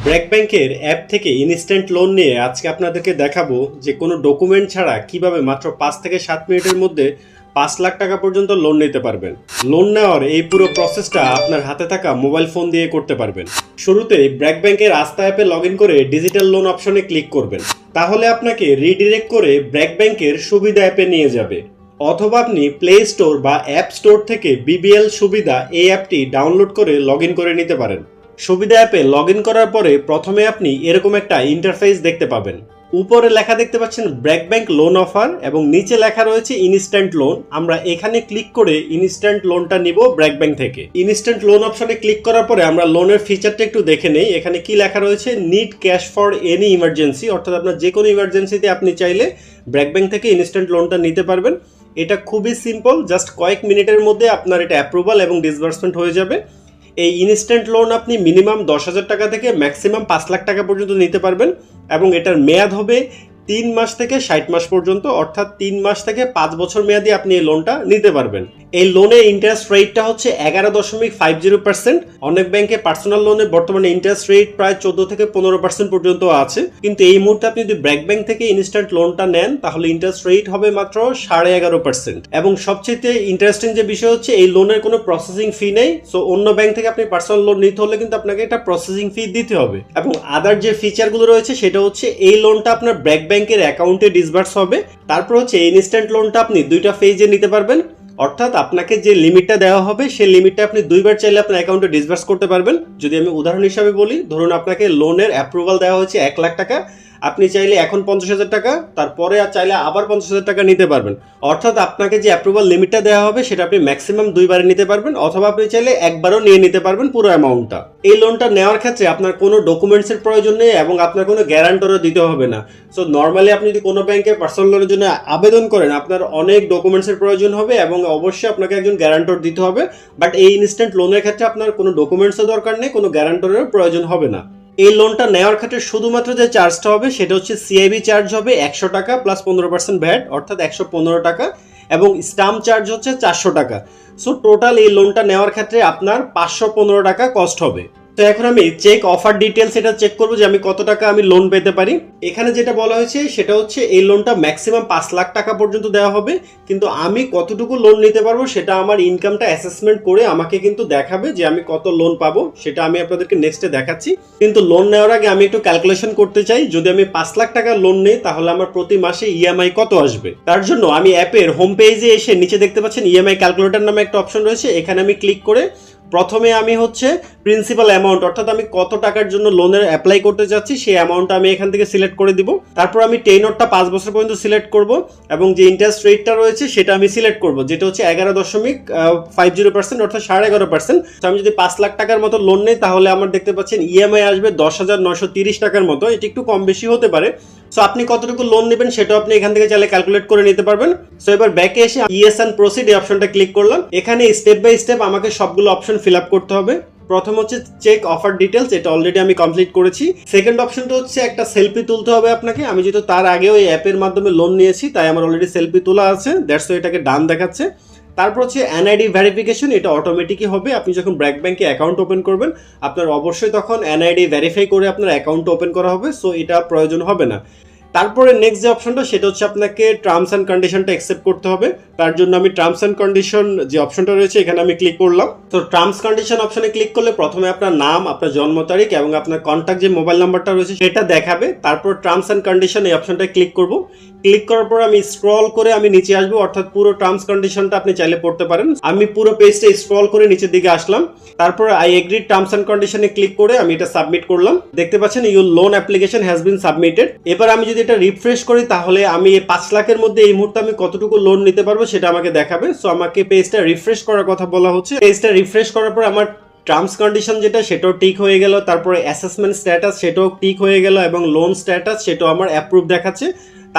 ব্র্যাক ব্যাংকের অ্যাপ থেকে instant loan নিয়ে আজকে আপনাদেরকে দেখাবো যে কোনো ডকুমেন্ট ছাড়া কিভাবে মাত্র 5 থেকে 7 মিনিটের মধ্যে 5 লাখ টাকা পর্যন্ত লোন নিতে পারবেন। লোন নেওয়ার এই পুরো প্রসেসটা আপনার হাতে থাকা মোবাইল ফোন দিয়ে করতে পারবেন। শুরুতেই ব্র্যাক ব্যাংকের আস্থা অ্যাপে লগ ইন করে ডিজিটাল লোন অপশনে ক্লিক করবেন। তাহলে আপনাকে রিডিরেক্ট করে ব্র্যাক ব্যাংকের সুবিধা অ্যাপে নিয়ে যাবে, অথবা আপনি প্লে স্টোর বা অ্যাপ স্টোর থেকে বিবিএল সুবিধা এই অ্যাপটি ডাউনলোড করে লগ ইন করে নিতে পারেন। সুবিধা অ্যাপে লগ ইন করার পরে প্রথমে আপনি এরকম একটা ইন্টারফেস দেখতে পাবেন। উপরে লেখা দেখতে পাচ্ছেন ব্র্যাক ব্যাংক লোন অফার এবং নিচে লেখা রয়েছে ইনস্ট্যান্ট লোন। আমরা এখানে ক্লিক করে ইনস্ট্যান্ট লোনটা নিব ব্র্যাক ব্যাংক থেকে। ইনস্ট্যান্ট লোন অপশনে ক্লিক করার পরে আমরা লোনের ফিচারটা একটু দেখে নেই। এখানে কি লেখা রয়েছে, need cash for any emergency, অর্থাৎ আপনার যে কোনো ইমার্জেন্সিতে আপনি চাইলে ব্র্যাক ব্যাংক থেকে ইনস্ট্যান্ট লোনটা নিতে পারবেন। এটা খুবই সিম্পল, জাস্ট কয়েক মিনিটের মধ্যে আপনার এটা অ্যাপ্রুভাল এবং ডিসবার্সমেন্ট হয়ে যাবে। এই ইনস্ট্যান্ট লোন আপনি মিনিমাম 10,000 টাকা থেকে ম্যাক্সিমাম 5 লাখ টাকা পর্যন্ত নিতে পারবেন এবং এটার মেয়াদ হবে 3 মাস থেকে 60 মাস পর্যন্ত, অর্থাৎ 3 মাস থেকে 5 বছর মেয়াদি আপনি এই লোনটা নিতে পারবেন। এই লোনের ইন্টারেস্ট রেটটা হচ্ছে 11.50%। অনেক ব্যাংকে পার্সোনাল লোনের বর্তমানে ইন্টারেস্ট রেট প্রায় 14 থেকে 15% পর্যন্ত আছে, কিন্তু এই মুহূর্তে আপনি যদি ব্র্যাক ব্যাংক থেকে ইনস্ট্যান্ট লোনটা নেন তাহলে ইন্টারেস্ট রেট হবে মাত্র 11.5%। এবং সবচেয়ে ইন্টারেস্টিং যে বিষয় হচ্ছে এই লোনের কোনো প্রসেসিং ফি নেই। সো অন্য ব্যাংক থেকে আপনি পার্সোনাল লোন নিতে হলে কিন্তু আপনাকে একটা প্রসেসিং ফি দিতে হবে। এবং আদার যে ফিচারগুলো রয়েছে সেটা হচ্ছে এই লোনটা আপনার ব্র্যাক ব্যাংকের অ্যাকাউন্টে ডিসবার্স হবে। তারপর হচ্ছে ইনস্ট্যান্ট লোনটা আপনি 2টা ফেজে নিতে পারবেন, অর্থাৎ আপনাকে যে লিমিটটা দেওয়া হবে সেই লিমিটটা আপনি 2বার চাইলে আপনার অ্যাকাউন্টে ডিসবার্স করতে পারবেন। যদি আমি উদাহরণ হিসাবে বলি, ধরুন আপনাকে লোনের অ্যাপ্রুভাল দেওয়া হয়েছে 1 লাখ টাকা, আপনি চাইলে এখন 50,000 টাকা, তারপরে চাইলে আবার 50,000 টাকা নিতে পারবেন। অর্থাৎ আপনাকে যে অ্যাপ্রুভাল লিমিটটা দেওয়া হবে সেটা আপনি ম্যাক্সিমাম 2বারে নিতে পারবেন, অথবা আপনি চাইলে একবারও নিয়ে নিতে পারবেন পুরো অ্যামাউন্টটা। এই লোনটা নেওয়ার ক্ষেত্রে আপনার কোনো ডকুমেন্টসের প্রয়োজন নেই এবং আপনার কোনো গ্যারান্টরও দিতে হবে না। সো নর্মালি আপনি যদি কোনো ব্যাংকে পার্সোনাল লোনের জন্য আবেদন করেন আপনার অনেক ডকুমেন্টসের প্রয়োজন হবে এবং অবশ্যই আপনাকে একজন গ্যারান্টর দিতে হবে। বাট এই ইনস্ট্যান্ট লোনের ক্ষেত্রে আপনার কোনো ডকুমেন্টসের দরকার নেই, কোনো গ্যারান্টরের প্রয়োজন হবে না। এই লোনটা নেওয়ার ক্ষেত্রে শুধুমাত্র যে চার্জটা হবে সেটা হচ্ছে সিআইবি চার্জ হবে 100 টাকা প্লাস 15% ভ্যাট, অর্থাৎ 115 টাকা, এবং স্টাম্প চার্জ হচ্ছে 400 টাকা। সো টোটাল এই লোনটা নেওয়ার ক্ষেত্রে আপনার 515 টাকা কস্ট হবে। তো এখন আমি চেক অফার ডিটেলস এটা চেক করবো যে আমি কত টাকা আমি লোন পেতে পারি। এখানে যেটা বলা হয়েছে সেটা হচ্ছে এই লোনটা ম্যাক্সিমাম 5 লাখ টাকা পর্যন্ত দেওয়া হবে, কিন্তু আমি কতটুকু লোন নিতে পারবো সেটা আমার ইনকামটা অ্যাসেসমেন্ট করে আমাকে কিন্তু দেখাবে যে আমি কত লোন পাবো। সেটা আমি আপনাদেরকে নেক্সটে দেখাচ্ছি। কিন্তু লোন নেওয়ার আগে আমি একটু ক্যালকুলেশন করতে চাই, যদি আমি 5 লাখ টাকা লোন নেই তাহলে আমার প্রতি মাসে ইএমআই কত আসবে। তার জন্য আমি অ্যাপের হোম পেজে এসে নিচে দেখতে পাচ্ছেন ইএমআই ক্যালকুলেটর নামে একটা অপশন রয়েছে। এখানে আমি ক্লিক করে প্রথমে আমি হচ্ছে প্রিন্সিপাল অ্যামাউন্ট, অর্থাৎ আমি কত টাকার জন্য লোনের অ্যাপ্লাই করতে যাচ্ছি সেই অ্যামাউন্টটা আমি এখান থেকে সিলেক্ট করে দিব। তারপর আমি টেনরটা 5 বছর পর্যন্ত সিলেক্ট করব এবং যে ইন্টারেস্ট রেটটা রয়েছে সেটা আমি সিলেক্ট করব, যেটা হচ্ছে 11.50%, অর্থাৎ 11.5%। তো আমি যদি 5 লাখ টাকার মতো লোন নেই তাহলে আমার দেখতে পাচ্ছেন ইএমআই আসবে 10,930 টাকার মতো। এটি একটু কম বেশি হতে পারে। সো আপনি কতটুকু লোন নেবেন সেটাও আপনি এখান থেকে চাইলে ক্যালকুলেট করে নিতে পারবেন। সো এবার ব্যাকে এসে ইয়েস অ্যান্ড প্রসিড এই অপশনটা ক্লিক করলাম। এখানে স্টেপ বাই স্টেপ আমাকে সবগুলো অপশন ফিল আপ করতে হবে। প্রথম হচ্ছে চেক অফার ডিটেলস, এটা অলরেডি আমি কমপ্লিট করেছি। সেকেন্ড অপশনটা হচ্ছে একটা সেলফি তুলতে হবে আপনাকে। আমি যেহেতু তার আগেও এই অ্যাপের মাধ্যমে লোন নিয়েছি তাই আমার অলরেডি সেলফি তোলা আছে, দ্যাটস ওয়াই এটাকে ডান দেখাচ্ছে। তারপর হচ্ছে এনআইডি ভেরিফিকেশন, এটা অটোমেটিকই হবে। আপনি যখন ব্র্যাক ব্যাংকে অ্যাকাউন্ট ওপেন করবেন আপনার অবশ্যই তখন এনআইডি ভেরিফাই করে আপনার অ্যাকাউন্ট ওপেন করা হবে, সো এটা প্রয়োজন হবে না। তারপরে নেক্সট যে অপশনটা সেটা হচ্ছে আপনাকে টার্মস অ্যান্ড কন্ডিশনটা অ্যাকসেপ্ট করতে হবে। তার জন্য আমি টার্মস অ্যান্ড কন্ডিশন যে অপশনটা রয়েছে এখানে আমি ক্লিক করলাম। তো টার্মস কন্ডিশন অপশনে ক্লিক করলে প্রথমে আপনার নাম, আপনার জন্ম তারিখ এবং আপনার কন্ট্যাক্ট যে মোবাইল নাম্বারটা রয়েছে সেটা দেখাবে। তারপর টার্মস অ্যান্ড কন্ডিশন এই অপশনটায় ক্লিক করব। ক্লিক করার পর আমি স্ক্রল করে আমি নিচে আসবো, অর্থাৎ পুরো টার্মস কন্ডিশনটা আপনি চাইলে পড়তে পারেন। আমি পুরো পেজটা স্ক্রল করে নিচের দিকে আসলাম। তারপর আই এগ্রি টার্মস অ্যান্ড কন্ডিশনে ক্লিক করে আমি এটা সাবমিট করলাম। দেখতে পাচ্ছেন your loan application has been submitted. এবার আমি যদি এটা রিফ্রেশ করি তাহলে আমি এই 5 লাখের মধ্যে এই মুহূর্তে আমি কতটুকু লোন নিতে পারবো সেটা আমাকে দেখাবে। সো আমাকে পেজটা রিফ্রেশ করার কথা বলা হচ্ছে। পেজটা রিফ্রেশ করার পর আমার টার্মস কন্ডিশন যেটা সেটাও টিক হয়ে গেল, তারপরে অ্যাসেসমেন্ট স্ট্যাটাস সেটাও টিক হয়ে গেল এবং লোন স্ট্যাটাস সেটাও আমার অ্যাপ্রুভ দেখাচ্ছে।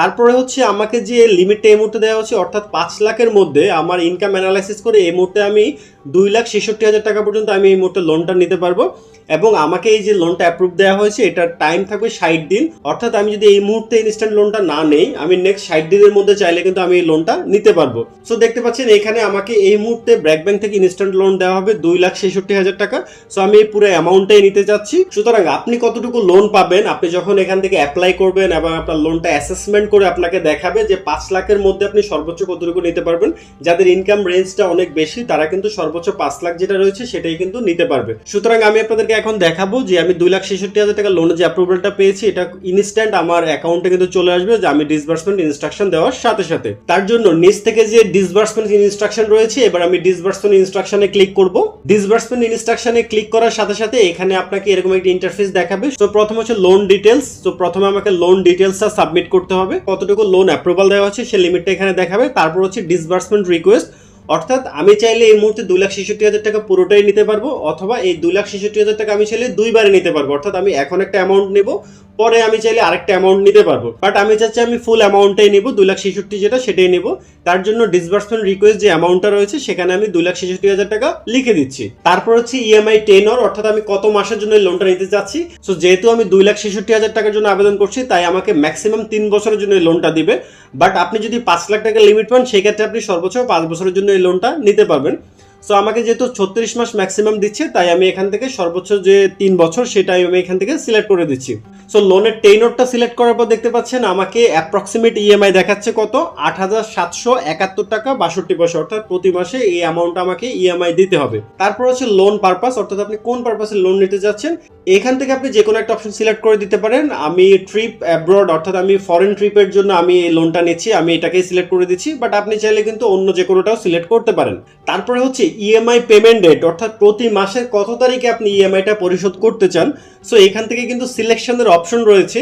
তারপরে হচ্ছে আমাকে যে লিমিটটা এই মুহূর্তে দেওয়া হচ্ছে, অর্থাৎ 5 লাখের মধ্যে আমার ইনকাম অ্যানালাইসিস করে এই মুহূর্তে আমি 2,66,000 টাকা পর্যন্ত আমি এই মুহূর্তে লোনটা নিতে পারবো। এবং আমাকে এই যে লোনটা অ্যাপ্রুভ দেওয়া হয়েছে এটার টাইম থাকবে 60 দিন। অর্থাৎ আমি যদি এই মুহূর্তে ইনস্ট্যান্ট লোনটা না নেই, আমি নেক্সট 60 দিনের মধ্যে চাইলে কিন্তু আমি এই লোনটা নিতে পারবো। সো দেখতে পাচ্ছেন এখানে আমাকে এই মুহূর্তে ব্র্যাক ব্যাংক থেকে ইনস্ট্যান্ট লোন দেওয়া হবে 2,66,000 টাকা। সো আমি এই পুরো অ্যামাউন্টটাই নিতে যাচ্ছি। সুতরাং আপনি কতটুকু লোন পাবেন, আপনি যখন এখান থেকে অ্যাপ্লাই করবেন এবং আপনার লোনটা অ্যাসেসমেন্ট করে আপনাকে দেখাবে যে 5 লাখের মধ্যে আপনি সর্বোচ্চ কতটুকু নিতে পারবেন। যাদের ইনকাম রেঞ্জটা অনেক বেশি তারা কিন্তু সর্বোচ্চ 5 লাখ যেটা রয়েছে সেটাই কিন্তু নিতে পারবে। সুতরাং আমি আপনাদেরকে এখন দেখাবো যে আমি 2,66,000 টাকা লোনের যে অ্যাপ্রুভালটা পেয়েছি এটা ইনস্ট্যান্ট আমার অ্যাকাউন্টে কিন্তু চলে আসবে, যে আমি ডিসবার্সমেন্ট ইনস্ট্রাকশন দেওয়ার সাথে সাথে। তার জন্য নিচ থেকে যে ডিসবার্সমেন্ট ইনস্ট্রাকশন রয়েছে, এবার আমি ডিসবার্সমেন্ট ইনস্ট্রাকশনে ক্লিক করব। ডিসবার্সমেন্ট ইনস্ট্রাকশনে ক্লিক করার সাথে সাথে এখানে আপনাকে এরকম একটা ইন্টারফেস দেখাবে। তো প্রথম হচ্ছে লোন ডিটেলস। তো প্রথমে আমাকে লোন ডিটেলসটা সাবমিট করতে হবে, কতটুকু লোন অ্যাপ্রুভাল দেওয়া হচ্ছে সেই লিমিটটা এখানে দেখাবে। তারপর হচ্ছে ডিসবার্সমেন্ট রিকোয়েস্ট, অর্থাৎ আমি চাইলে এই মুহূর্তে 2,66,000 টাকা পুরোটাই নিতে পারবো, অথবা এই 2,66,000 টাকা আমি চাইলে দুইবারে নিতে পারবো। অর্থাৎ আমি এখন একটা অ্যামাউন্ট নেব, পরে আমি চাইলে আরেকটা অ্যামাউন্ট নিতে পারবো। বাট আমি চাচ্ছি আমি ফুল অ্যামাউন্টটাই নিব, 2,66,000 যেটা সেটাই নিব। তার জন্য ডিসবার্সমেন্ট রিকোয়েস্ট যে অ্যামাউন্টটা রয়েছে সেখানে আমি 2,66,000 টাকা লিখে দিচ্ছি। তারপর হচ্ছে ইএমআই টেনর, অর্থাৎ আমি কত মাসের জন্য এই লোনটা নিতে চাচ্ছি। সো যেহেতু আমি 2,66,000 টাকার জন্য আবেদন করছি, তাই আমাকে ম্যাক্সিমাম 3 বছরের জন্য এই লোনটা দিবে। বাট আপনি যদি 5 লাখ টাকা লিমিট পান সেক্ষেত্রে আপনি সর্বোচ্চ 5 বছরের জন্য এই লোনটা নিতে পারবেন। সো আমাকে যেহেতু 36 মাস ম্যাক্সিমাম দিচ্ছে, তাই আমি এখান থেকে সর্বোচ্চ যে 3 বছর সেটাই আমি এখান থেকে সিলেক্ট করে দিচ্ছি। সো লোনের টেইনরটা সিলেক্ট করার পর দেখতে পাচ্ছেন আমাকে অ্যাপ্রক্সিমেট ইএমআই দেখাচ্ছে কত, 8,771 টাকা 62 পয়সা, অর্থাৎ প্রতি মাসে এই অ্যামাউন্ট আমাকে ইএমআই দিতে হবে। তারপর হচ্ছে লোন পারপাস, অর্থাৎ আপনি কোন পারপাসে লোন নিতে যাচ্ছেন। এখান থেকে আপনি যে কোনো একটা অপশন সিলেক্ট করে দিতে পারেন। আমি ট্রিপ অ্যাব্রড, অর্থাৎ আমি ফরেন ট্রিপের জন্য আমি এই লোনটা নিচ্ছি, আমি এটাকেই সিলেক্ট করে দিচ্ছি। বাট আপনি চাইলে কিন্তু অন্য যে কোনোটাও সিলেক্ট করতে পারেন। তারপরে হচ্ছে ইএমআই পেমেন্ট ডেট, অর্থাৎ প্রতি মাসের কত তারিখে আপনি ইএমআইটা পরিশোধ করতে চান। সো এখান থেকে কিন্তু সিলেকশনের অপশন রয়েছে,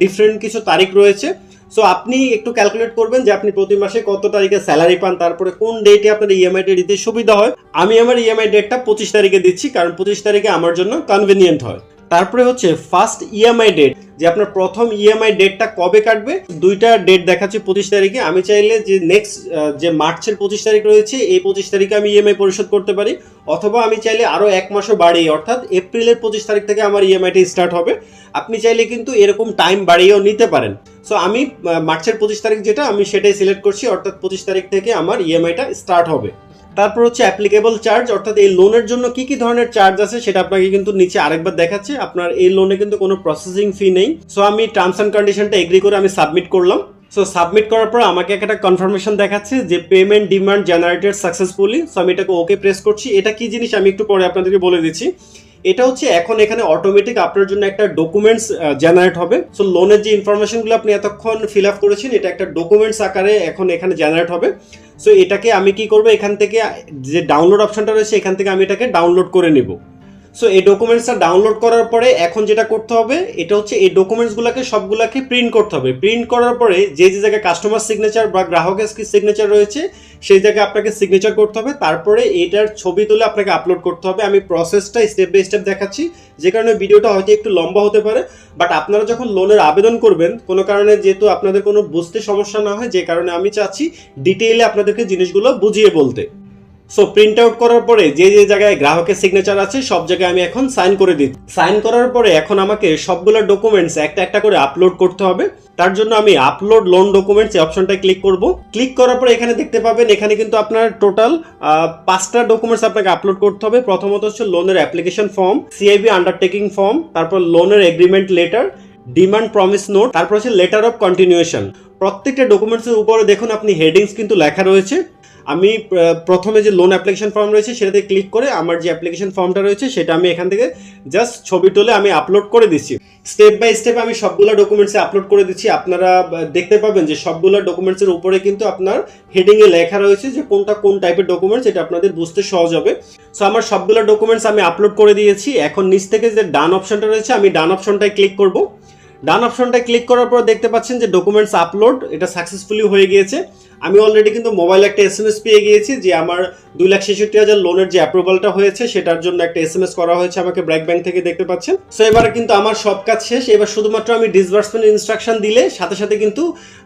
ডিফারেন্ট কিছু তারিখ রয়েছে। সো আপনি একটু ক্যালকুলেট করবেন যে আপনি প্রতি মাসে কত তারিখে স্যালারি পান, তারপরে কোন ডেটে আপনার ইএমআইটা দিতে সুবিধা হয়। আমি আমার ইএমআই ডেটটা 25 তারিখে দিচ্ছি, কারণ 25 তারিখে আমার জন্য কনভিনিয়েন্ট হয়। তারপরে হচ্ছে ফার্স্ট ইএমআই ডেট, যে আপনার প্রথম ইএমআই ডেটটা কবে কাটবে। দুইটা ডেট দেখাচ্ছে 25 তারিখে। আমি চাইলে যে নেক্সট যে মার্চের 25 তারিখ রয়েছে এই 25 তারিখে আমি ইএমআই পরিশোধ করতে পারি, অথবা আমি চাইলে আরও 1 মাসও বাড়িয়ে, অর্থাৎ এপ্রিলের 25 তারিখ থেকে আমার ইএমআইটা স্টার্ট হবে। আপনি চাইলে কিন্তু এরকম টাইম বাড়িয়েও নিতে পারেন। সো আমি মার্চের 25 তারিখ যেটা আমি সেটাই সিলেক্ট করছি, অর্থাৎ 25 তারিখ থেকে আমার ইএমআইটা স্টার্ট হবে। তারপর হচ্ছে অ্যাপ্লিকেবল চার্জ, অর্থাৎ এই লোনের জন্য কি কি ধরনের চার্জ আছে সেটা আপনাকে কিন্তু নিচে আরেকবার দেখাচ্ছে। আপনার এই লোনে কিন্তু কোনো প্রসেসিং ফি নেই। সো আমি টার্মস অ্যান্ড কন্ডিশনটা এগ্রি করে আমি সাবমিট করলাম। সো সাবমিট করার পর আমাকে একটা কনফার্মেশন দেখাচ্ছে যে payment demand generated successfully. So আমি এটাকে ওকে প্রেস করছি। এটা কি জিনিস আমি একটু পরে আপনাদেরকে বলে দিচ্ছি। এটা হচ্ছে এখন এখানে অটোমেটিক আপনার জন্য একটা ডকুমেন্টস জেনারেট হবে। সো লোনের যে ইনফরমেশনগুলো আপনি এতক্ষণ ফিল আপ করেছেন এটা একটা ডকুমেন্টস আকারে এখন এখানে জেনারেট হবে। সো এটাকে আমি কি করব, এখান থেকে যে ডাউনলোড অপশনটা রয়েছে এখান থেকে আমি এটাকে ডাউনলোড করে নিব। সো এই ডকুমেন্টসটা ডাউনলোড করার পরে এখন যেটা করতে হবে এটা হচ্ছে এই ডকুমেন্টসগুলোকে সবগুলোকে প্রিন্ট করতে হবে। প্রিন্ট করার পরে যে যে জায়গায় কাস্টমার সিগনেচার বা গ্রাহকের সিগনেচার রয়েছে সেই জায়গায় আপনাকে সিগনেচার করতে হবে। তারপরে এটার ছবি তুলে আপনাকে আপলোড করতে হবে। আমি প্রসেসটা স্টেপ বাই স্টেপ দেখাচ্ছি, যে কারণে ভিডিওটা হয়তো একটু লম্বা হতে পারে। বাট আপনারা যখন লোনের আবেদন করবেন কোনো কারণে যেহেতু আপনাদের কোনো বুঝতে সমস্যা না হয়, যে কারণে আমি চাচ্ছি ডিটেইলে আপনাদেরকে জিনিসগুলো বুঝিয়ে বলতে। সো প্রিন্ট আউট করার পরে যে যে জায়গায় গ্রাহকের সিগনেচার আছে সব জায়গায় আমি এখন সাইন করে দিই। সাইন করার পরে এখন আমাকে সবগুলো ডকুমেন্টস একটা একটা করে আপলোড করতে হবে। তার জন্য আমি আপলোড লোন ডকুমেন্টস এই অপশনটায় ক্লিক করব। ক্লিক করার পরে এখানে দেখতে পাবেন এখানে কিন্তু আপনার টোটাল 5টা ডকুমেন্টস আপনাকে আপলোড করতে হবে। প্রথমত হচ্ছে লোনের application form, CIB undertaking form, তারপর লোনের agreement letter, demand promise note, তারপর হচ্ছে লেটার অফ কন্টিনিউয়েশন। প্রত্যেকটা ডকুমেন্টসের উপরে দেখুন আপনি হেডিংস কিন্তু লেখা রয়েছে। আমি প্রথমে যে লোন অ্যাপ্লিকেশন ফর্ম রয়েছে সেটাতে ক্লিক করে আমার যে অ্যাপ্লিকেশন ফর্মটা রয়েছে সেটা আমি এখান থেকে জাস্ট ছবি তুলে আমি আপলোড করে দিচ্ছি। স্টেপ বাই স্টেপ আমি সবগুলো ডকুমেন্টসে আপলোড করে দিচ্ছি। আপনারা দেখতে পাবেন যে সবগুলো ডকুমেন্টসের উপরে কিন্তু আপনার হেডিংয়ে লেখা রয়েছে যে কোনটা কোন টাইপের ডকুমেন্টস, এটা আপনাদের বুঝতে সহজ হবে। সো আমার সবগুলো ডকুমেন্টস আমি আপলোড করে দিয়েছি। এখন নিচ থেকে যে ডান অপশনটা রয়েছে আমি ডান অপশনটায় ক্লিক করব। ডান অপশনটায় ক্লিক করার পর দেখতে পাচ্ছেন যে ডকুমেন্টস আপলোড এটা সাকসেসফুলি হয়ে গিয়েছে। আমি অলরেডি কিন্তু মোবাইলে একটা এসএমএস পেয়ে গিয়েছি যে আমার 2,66,000 লোনের যে অ্যাপ্রুভালটা হয়েছে সেটার জন্য একটা এসএমএস করা হয়েছে আমাকে ব্র্যাক ব্যাংক থেকে, দেখতে পাচ্ছেন। সো এবারে কিন্তু আমার সব কাজ শেষ। এবার শুধুমাত্র আমি ডিসবার্সমেন্ট ইনস্ট্রাকশন দিলে সাথে সাথে কিন্তু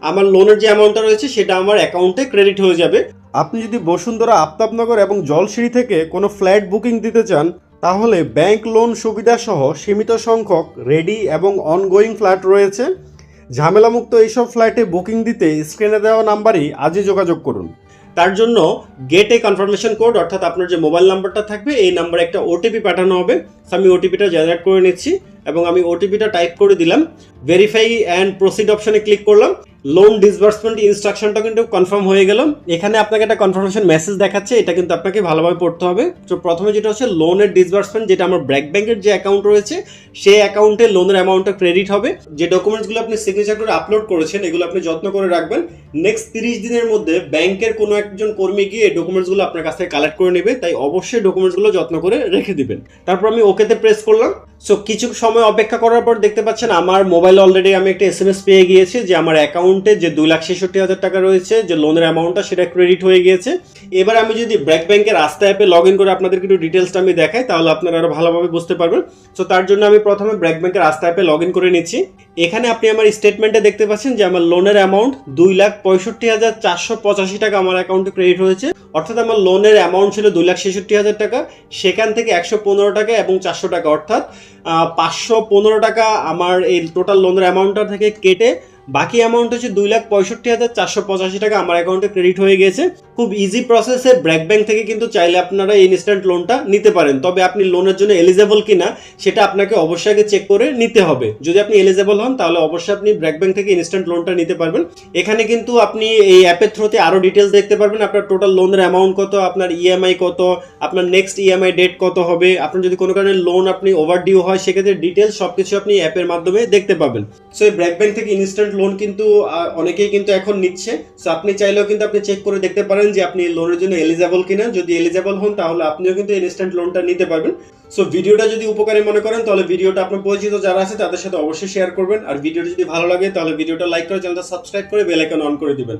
আমার লোনের যে অ্যামাউন্টটা রয়েছে সেটা আমার অ্যাকাউন্টে ক্রেডিট হয়ে যাবে। আপনি যদি বসুন্ধরা, আফতাবনগর এবং জলসিঁড়ি থেকে কোনো ফ্ল্যাট বুকিং দিতে চান তাহলে ব্যাংক লোন সুবিধা সহ সীমিত সংখ্যক রেডি এবং অনগোয়িং ফ্ল্যাট রয়েছে। ঝামেলামুক্ত এইসব ফ্ল্যাটে বুকিং দিতে স্ক্রিনে দেওয়া নাম্বারেই আজই যোগাযোগ করুন। তার জন্য গেট এ কনফার্মেশন কোড, অর্থাৎ আপনার যে মোবাইল নাম্বারটা থাকবে এই নাম্বারে একটা ওটিপি পাঠানো হবে। আমি ওটিপিটা জেনারেট করে নিচ্ছি এবং আমি ওটিপিটা টাইপ করে দিলাম। ভেরিফাই অ্যান্ড প্রসিড অপশনে ক্লিক করলাম। লোন ডিসবার্সমেন্ট ইনস্ট্রাকশনটা কিন্তু কনফার্ম হয়ে গেল। এখানে আপনাকে একটা কনফার্মেশন মেসেজ দেখাচ্ছে, এটা কিন্তু আপনাকে ভালোভাবে পড়তে হবে। তো প্রথমে যেটা হচ্ছে লোনের ডিসবার্সমেন্ট, যেটা আমার ব্র্যাক ব্যাংকের যে অ্যাকাউন্ট রয়েছে সেই অ্যাকাউন্টে লোনের অ্যামাউন্টটা ক্রেডিট হবে। যে ডকুমেন্টসগুলো আপনি সিগনেচার করে আপলোড করেছেন এগুলো আপনি যত্ন করে রাখবেন। নেক্সট 30 দিনের মধ্যে ব্যাংকের কোনো একজন কর্মী গিয়ে এই ডকুমেন্টসগুলো আপনার কাছ থেকে কালেক্ট করে নেবে, তাই অবশ্যই ডকুমেন্টসগুলো যত্ন করে রেখে দিবেন। তারপর আমি ওকেতে প্রেস করলাম। সো কিছু সময় অপেক্ষা করার পর দেখতে পাচ্ছেন আমার মোবাইলে অলরেডি আমি একটা SMS পেয়ে গিয়েছি যে আমার অ্যাকাউন্টে যে 2,66,000 টাকা রয়েছে যে লোনের অ্যামাউন্টটা সেটা ক্রেডিট হয়ে গিয়েছে। এবার আমি যদি ব্র্যাক ব্যাংকের আস্থা অ্যাপে লগ ইন করে আপনাদেরকে একটু ডিটেলসটা আমি দেখাই তাহলে আপনারা আরো ভালোভাবে বুঝতে পারবেন। সো তার জন্য আমি প্রথমে ব্র্যাক ব্যাংকের আস্থা অ্যাপে লগ ইন করে নিচ্ছি। এখানে আপনি আমার স্টেটমেন্টে দেখতে পাচ্ছেন যে আমার লোনের অ্যামাউন্ট 2,65,485 টাকা আমার অ্যাকাউন্টে ক্রেডিট হয়েছে। অর্থাৎ আমার লোনের অ্যামাউন্ট ছিল 2,66,000 টাকা, সেখান থেকে 115 টাকা এবং 400 টাকা অর্থাৎ 515 টাকা আমার এই টোটাল লোনের অ্যামাউন্টটা থেকে কেটে বাকি অ্যামাউন্ট হচ্ছে 2,65,485 টাকা আমার অ্যাকাউন্টে ক্রেডিট হয়ে গেছে। খুব ইজি প্রসেসে ব্র্যাক ব্যাংক থেকে কিন্তু চাইলে আপনারা ইনস্ট্যান্ট লোনটা নিতে পারেন, তবে আপনি লোনের জন্য এলিজেবল কিনা সেটা আপনাকে অবশ্যই আগে চেক করে নিতে হবে। যদি আপনি এলিজেবল হন তাহলে অবশ্যই আপনি ব্র্যাক ব্যাংক থেকে ইনস্ট্যান্ট লোনটা নিতে পারবেন। এখানে কিন্তু আপনি এই অ্যাপের থ্রুতে আরো ডিটেলস দেখতে পারবেন, আপনার টোটাল লোনের অ্যামাউন্ট কত, আপনার ইএমআই কত, আপনার নেক্সট ইএমআই ডেট কত হবে, আপনার যদি কোনো কারণে লোন আপনি ওভারডিউ হয় সেক্ষেত্রে ডিটেলস সবকিছু আপনি অ্যাপের মাধ্যমে দেখতে পাবেন। সো এই ব্র্যাক ব্যাংক থেকে ইনস্ট্যান্ট লোন কিন্তু অনেকেই কিন্তু এখন নিচ্ছে। সো আপনি চাইলেও কিন্তু আপনি চেক করে দেখতে পারেন যে আপনি লোনের জন্য এলিজেবল কিনা। যদি এলিজেবল হন তাহলে আপনিও কিন্তু ইনস্ট্যান্ট লোনটা নিতে পারবেন। সো ভিডিওটা যদি উপকারী মনে করেন তাহলে ভিডিওটা আপনার পরিচিত যারা আছে তাদের সাথে অবশ্যই শেয়ার করবেন। আর ভিডিওটা যদি ভালো লাগে তাহলে ভিডিওটা লাইক করে চ্যানেলটা সাবস্ক্রাইব করে বেল আইকন অন করে দিবেন।